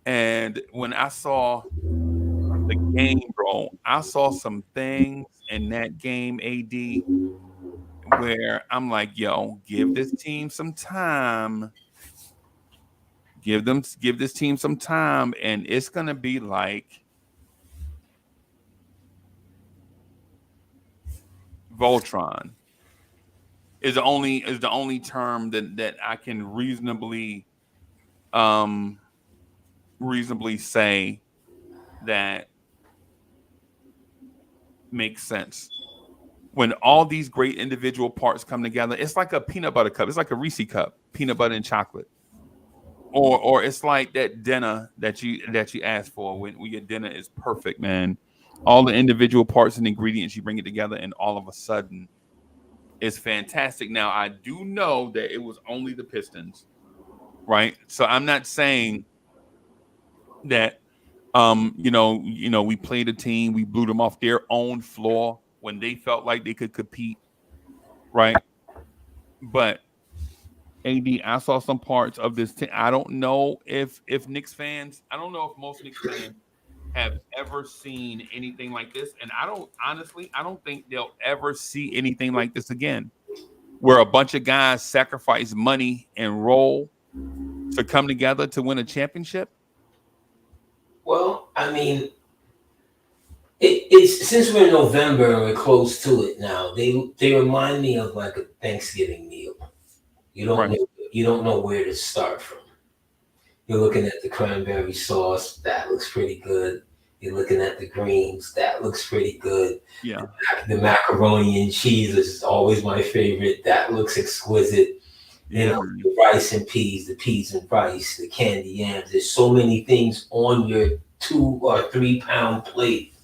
And when I saw the game, bro, I saw some things in that game, AD, where I'm like, "Yo, give this team some time. Give this team some time, and it's gonna be like Voltron." Is the only term that I can reasonably say that makes sense. When all these great individual parts come together, it's like a peanut butter cup. It's like a Reese cup, peanut butter and chocolate. Or it's like that dinner that you ask for when your dinner is perfect, man. All the individual parts and ingredients, you bring it together, and all of a sudden it's fantastic. Now, I do know that it was only the Pistons, right? So I'm not saying that we played a team, we blew them off their own floor when they felt like they could compete, right? But AD, I saw some parts of this team. I don't know if Knicks fans, I don't know if most Knicks fans have ever seen anything like this. And I don't think they'll ever see anything like this again, where a bunch of guys sacrifice money and roll to come together to win a championship. Well, I mean, it's since we're in November and we're close to it now, they remind me of like a Thanksgiving meal. You don't know where to start from. You're looking at the cranberry sauce, that looks pretty good. You're looking at the greens, that looks pretty good. Yeah. The macaroni and cheese is always my favorite. That looks exquisite. You know, the rice and peas, the peas and rice, the candy yams. There's so many things on your 2 or 3 pound plate,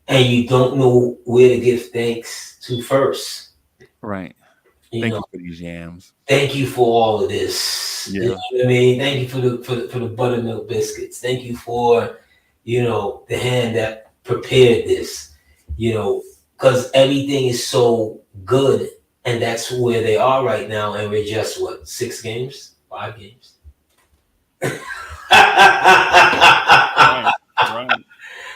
and you don't know where to give thanks to first. Right. Thank you for these yams. Thank you for all of this. Yeah. You know what I mean? Thank you for the buttermilk biscuits. Thank you for, the hand that prepared this, because everything is so good, and that's where they are right now. And we're just 6 games, 5 games. Right.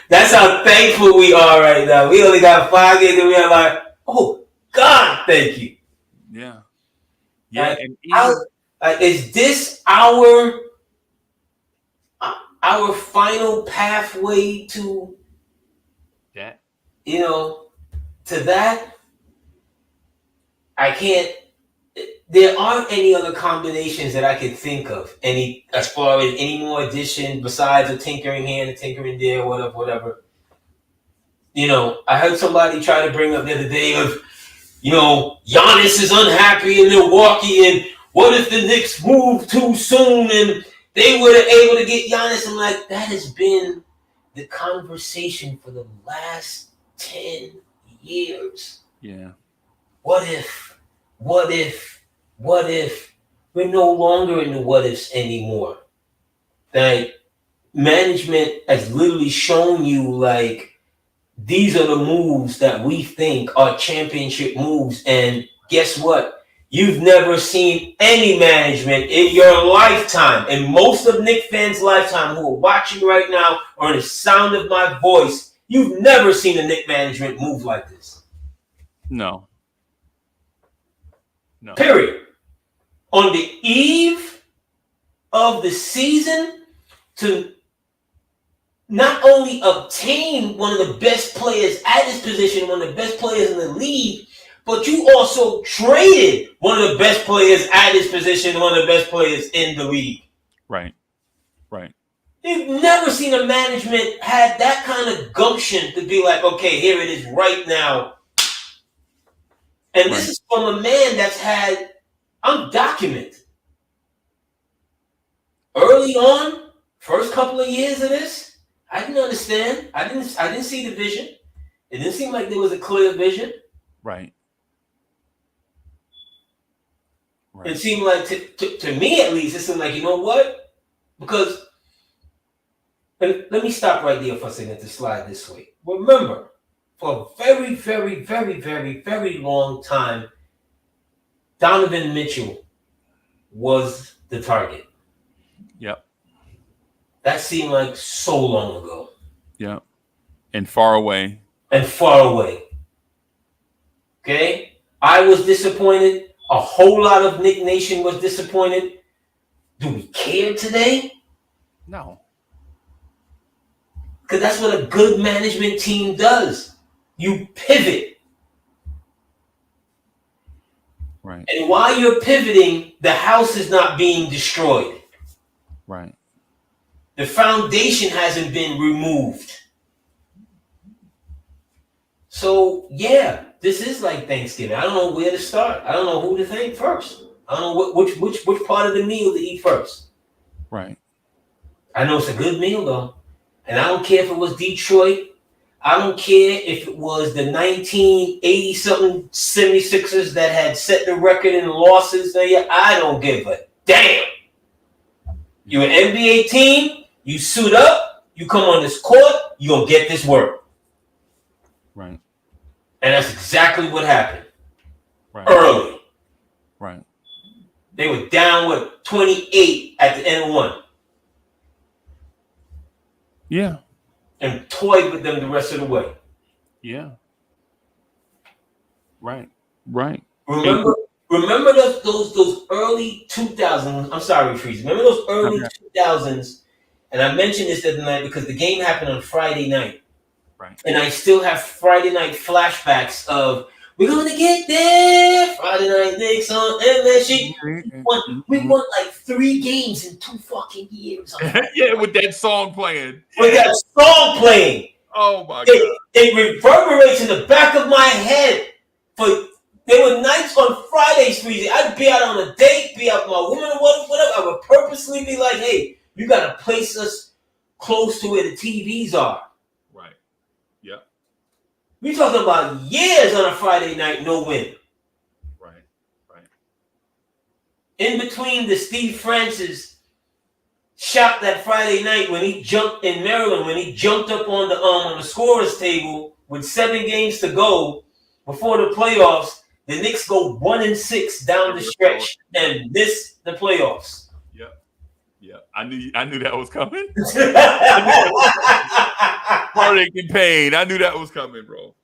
That's how thankful we are right now. We only got 5 games, and we are like, oh God, thank you. Yeah. Like, and even, is this our final pathway to you know, to that, I can't. There aren't any other combinations that I could think of. As far as any more addition besides a tinkering here and a tinkering there, whatever. You know, I heard somebody try to bring up the other day of, you know, Giannis is unhappy in Milwaukee, and what if the Knicks moved too soon and they were able to get Giannis? I'm like, that has been the conversation for the last 10 years. Yeah. What if? What if? What if? We're no longer in the what ifs anymore. Like, management has literally shown you, like, these are the moves that we think are championship moves. And guess what? You've never seen any management in your lifetime, and most of Knicks fans' lifetime who are watching right now or in the sound of my voice, you've never seen a Knicks management move like this. No. Period. On the eve of the season, to not only obtain one of the best players at his position, one of the best players in the league, but you also traded one of the best players at his position, one of the best players in the league. Right. Right. You've never seen a management had that kind of gumption to be like, okay, here it is right now. And this is from a man that's had, I'm documented. Early on, first couple of years of this, I didn't understand. I didn't see the vision. It didn't seem like there was a clear vision. Right. It seemed like, to me at least, it seemed like, you know what? Because, let me stop right there for a second to slide this way. Remember, for a very, very, very, very, very long time, Donovan Mitchell was the target. Yep. That seemed like so long ago. Yep. And far away. Okay? I was disappointed. A whole lot of Knick Nation was disappointed. Do we care today? No. Because that's what a good management team does. You pivot. Right. And while you're pivoting, the house is not being destroyed. Right. The foundation hasn't been removed. So, yeah, this is like Thanksgiving. I don't know where to start. I don't know who to thank first. I don't know which part of the meal to eat first. Right. I know it's a good meal, though. And I don't care if it was Detroit. I don't care if it was the 1980-something 76ers that had set the record in losses. I don't give a damn. You're an NBA team. You suit up. You come on this court. You're going to get this work. Right. And that's exactly what happened. Right. Early. Right. They were down, 28 at the end of one. Yeah. And toyed with them the rest of the way. Yeah. Right. Right. Remember those early 2000s. I'm sorry, Freeze. Remember those early 2000s? And I mentioned this the other night because the game happened on Friday night. Right. And I still have Friday night flashbacks of, we're going to get there. Friday night Knicks on MSG. We won like 3 games in 2 fucking years. Yeah, with that song playing. With that song playing. Oh, my God. It reverberates in the back of my head. There were nights on Fridays, Freezy. I'd be out on a date, be out with my woman or whatever. I would purposely be like, hey, you got to place us close to where the TVs are. Right. Yeah. We're talking about years on a Friday night, no win. Right. Right. In between the Steve Francis shot that Friday night when he jumped in Maryland, when he jumped up on the scorer's table with 7 games to go before the playoffs, the Knicks go 1-6 down the stretch and miss the playoffs. Yep. Yeah. I knew that was coming. Heartache and pain. I knew that was coming, bro.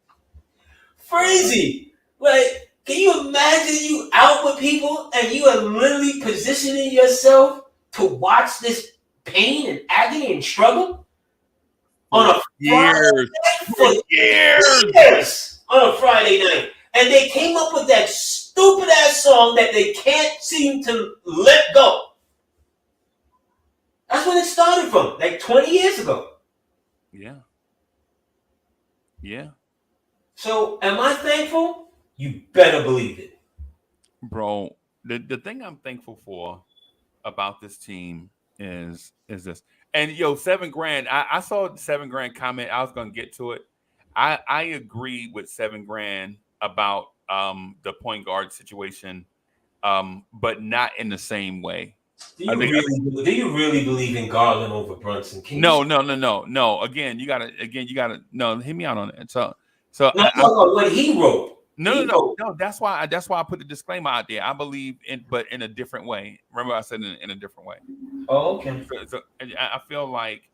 Crazy. Like, can you imagine you out with people and you are literally positioning yourself to watch this pain and agony and struggle? on a years. On a Friday night. And they came up with that stupid ass song that they can't seem to let go. That's when it started from, like 20 years ago. Yeah. Yeah. So am I thankful? You better believe it. Bro, the thing I'm thankful for about this team is this. And yo, $7,000. I saw the $7,000 comment. I was gonna get to it. I agree with $7,000 about the point guard situation, but not in the same way. Do you really believe in Garland over Brunson? No. Again, you gotta no, hit me out on it. So I'm talking about what he wrote. No. That's why I put the disclaimer out there. I believe but in a different way. Remember, I said in a different way. Oh, okay. So I feel like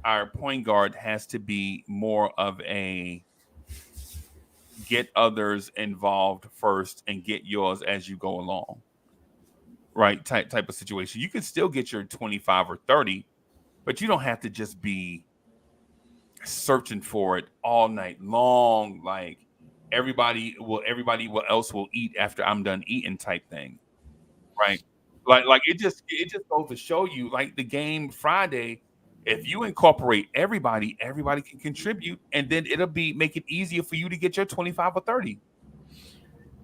our point guard has to be more of a get others involved first and get yours as you go along. Right, type of situation. You can still get your 25 or 30, but you don't have to just be searching for it all night long. Like everybody else will eat after I'm done eating type thing, right? Like it just goes to show you, like the game Friday, if you incorporate everybody can contribute, and then it'll make it easier for you to get your 25 or 30.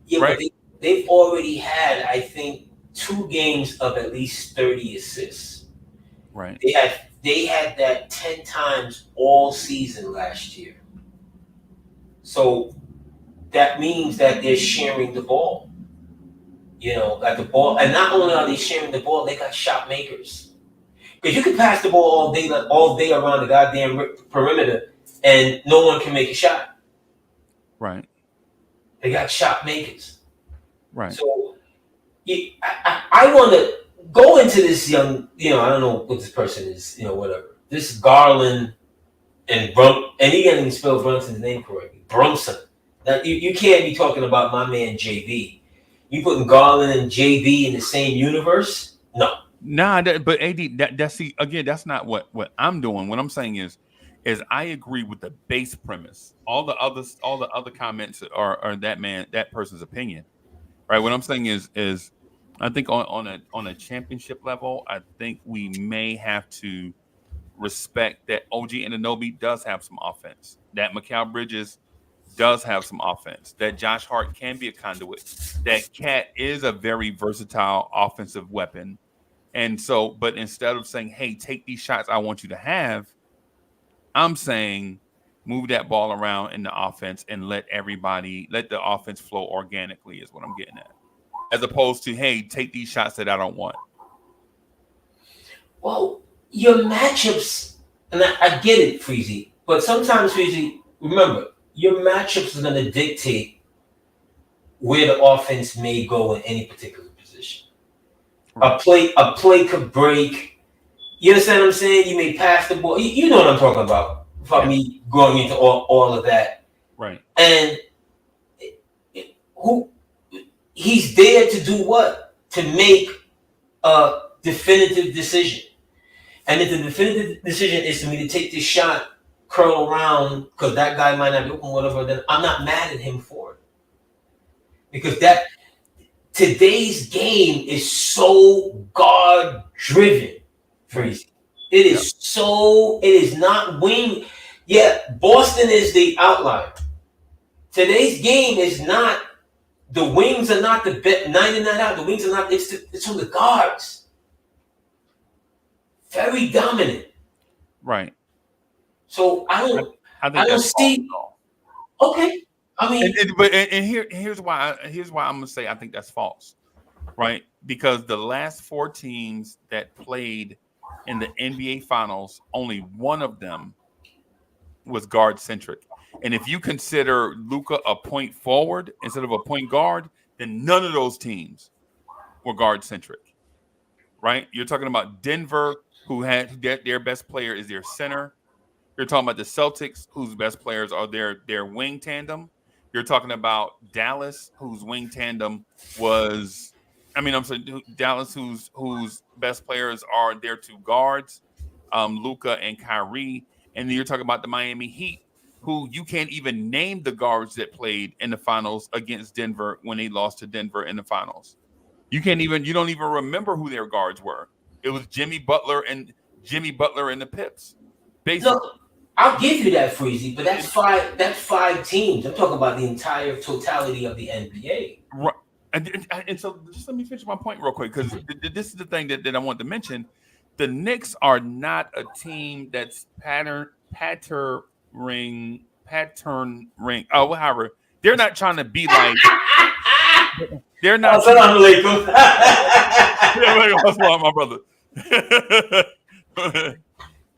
Yeah, right? But they've already had, I think, 2 games of at least 30 assists. Right. They had that 10 times all season last year. So that means that they're sharing the ball. You know, like the ball, and not only are they sharing the ball, they got shot makers. Because you can pass the ball all day around the goddamn perimeter, and no one can make a shot. Right. They got shot makers. Right. So I want to go into this young, I don't know what this person is, whatever. This Garland and he can't even spell Brunson's name correctly. Brunson. Now, you can't be talking about my man JB. You putting Garland and JB in the same universe? No. Nah, but AD, that's not what I'm doing. What I'm saying is I agree with the base premise. All the other comments are that person's opinion. Right. What I'm saying is I think on a championship level, I think we may have to respect that OG Anunoby does have some offense, that Mikal Bridges does have some offense, that Josh Hart can be a conduit, that Cat is a very versatile offensive weapon. And so, but instead of saying, hey, take these shots I want you to have, I'm saying move that ball around in the offense and let the offense flow organically is what I'm getting at. As opposed to, hey, take these shots that I don't want. Well, your matchups, and I get it, Freezy, but sometimes, Freezy, remember, your matchups are going to dictate where the offense may go in any particular position. Right. A play could break. You understand what I'm saying? You may pass the ball. You know what I'm talking about. Without me going into all of that. Right. And he's there to do what? To make a definitive decision. And if the definitive decision is for me to take this shot, curl around, because that guy might not be open, whatever, then I'm not mad at him for it. Because today's game is so guard driven, Freezy. It is not wing. Yeah, Boston is the outlier. Today's game is not, the wings are not the 99 out. The wings are not, it's from the guards. Very dominant. Right. So I don't see. Okay. I mean, here's why I'm gonna say I think that's false, right? Because the last 4 teams that played in the NBA Finals, only one of them was guard centric. And if you consider Luka a point forward instead of a point guard, then none of those teams were guard centric, right? You're talking about Denver, who had their best player is their center. You're talking about the Celtics, whose best players are their wing tandem. You're talking about Dallas, whose wing tandem was, Dallas, whose best players are their 2 guards, Luka and Kyrie. And then you're talking about the Miami Heat, who you can't even name the guards that played in the finals against Denver when they lost to Denver in the finals. You don't even remember who their guards were. It was Jimmy Butler and the Pips. Basically. Look, I'll give you that, Freezy, but that's five teams. I'm talking about the entire totality of the NBA. Right. And so just let me finish my point real quick, because this is the thing that I want to mention. The Knicks are not a team that's pattern ring. Oh, however, they're not trying to be like. They're not. Assalamu alaikum. My brother.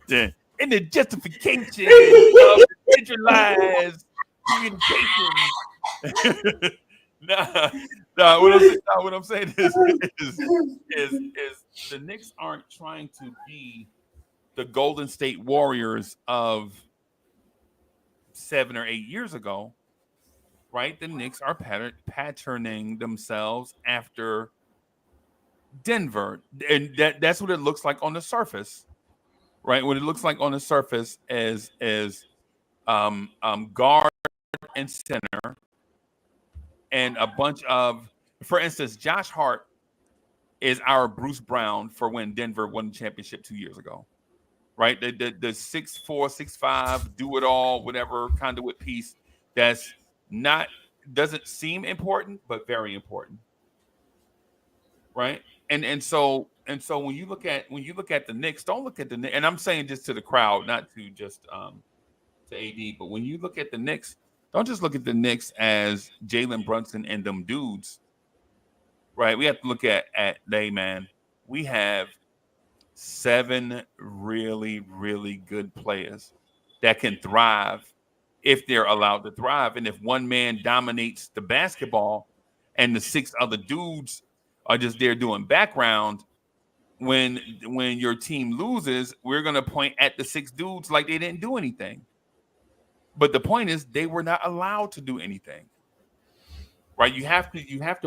Yeah. And the justification of centralized communication. Nah. What I'm saying is the Knicks aren't trying to be the Golden State Warriors of 7 or 8 years ago, right? The Knicks are patterning themselves after Denver, and that's what it looks like on the surface, right? What it looks like on the surface is guard and center, and a bunch of, for instance, Josh Hart is our Bruce Brown for when Denver won the championship 2 years ago, right? The 6'4", 6'5", do it all, whatever conduit piece doesn't seem important, but very important, right? And so when you look at the Knicks, don't look at the Knicks, and I'm saying just to the crowd, not to just to AD, but when you look at the Knicks, don't just look at the Knicks as Jalen Brunson and them dudes, right? We have to look at man. We have 7 really, really good players that can thrive if they're allowed to thrive. And if one man dominates the basketball and the 6 other dudes are just there doing background, when your team loses, we're going to point at the 6 dudes like they didn't do anything. But the point is, they were not allowed to do anything, right? You have to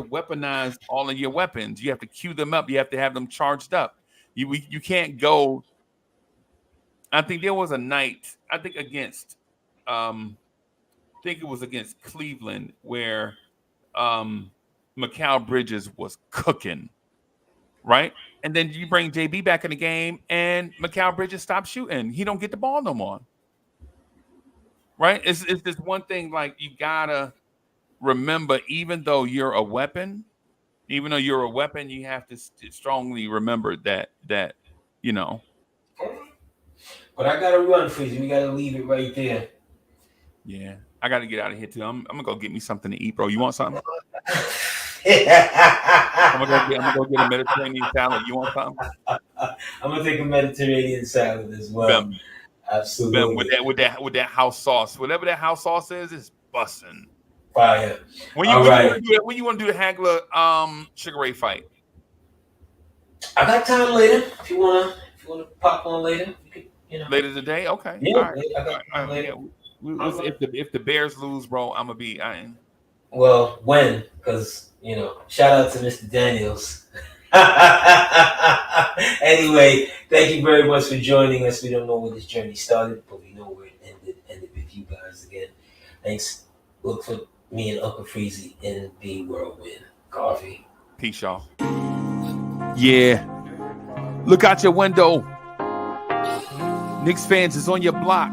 weaponize all of your weapons. You have to queue them up. You have to have them charged up. You can't go. I think there was a night, I think it was against Cleveland, where Mikal Bridges was cooking, right? And then you bring JB back in the game, and Mikal Bridges stopped shooting. He don't get the ball no more. Right? It's this one thing, like, you gotta remember, even though you're a weapon, you have to strongly remember that you know. But I gotta run, Freezy. We gotta leave it right there. Yeah, I gotta get out of here too. I'm gonna go get me something to eat, bro. You want something? I'm gonna go get a Mediterranean salad. You want something? I'm gonna take a Mediterranean salad as well. Absolutely. With that house sauce, whatever that house sauce is busting. Fire. When you want to do the Hagler Sugar Ray fight? I got time later. If you wanna pop on later, you know. Later today, okay. Yeah, all right. I got time later. If the Bears lose, bro, I'm gonna be. Well, when? Because shout out to Mr. Daniels. Anyway, thank you very much for joining us. We don't know where this journey started, but we know where it ended with you guys again. Thanks. Look for me and Uncle Freezy in the whirlwind. Coffee. Peace, y'all. Yeah. Look out your window. Knicks fans is on your block.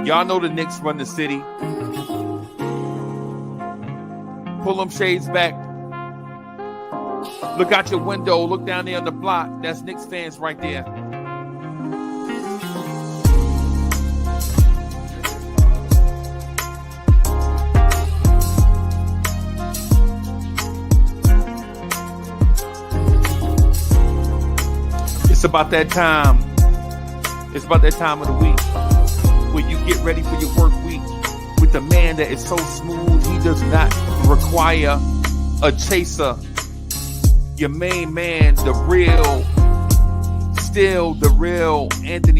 Y'all know the Knicks run the city. Pull them shades back. Look out your window. Look down there on the block. That's Knicks fans right there. It's about that time. It's about that time of the week where you get ready for your work week with the man that is so smooth he does not require a chaser. Your main man, the real Anthony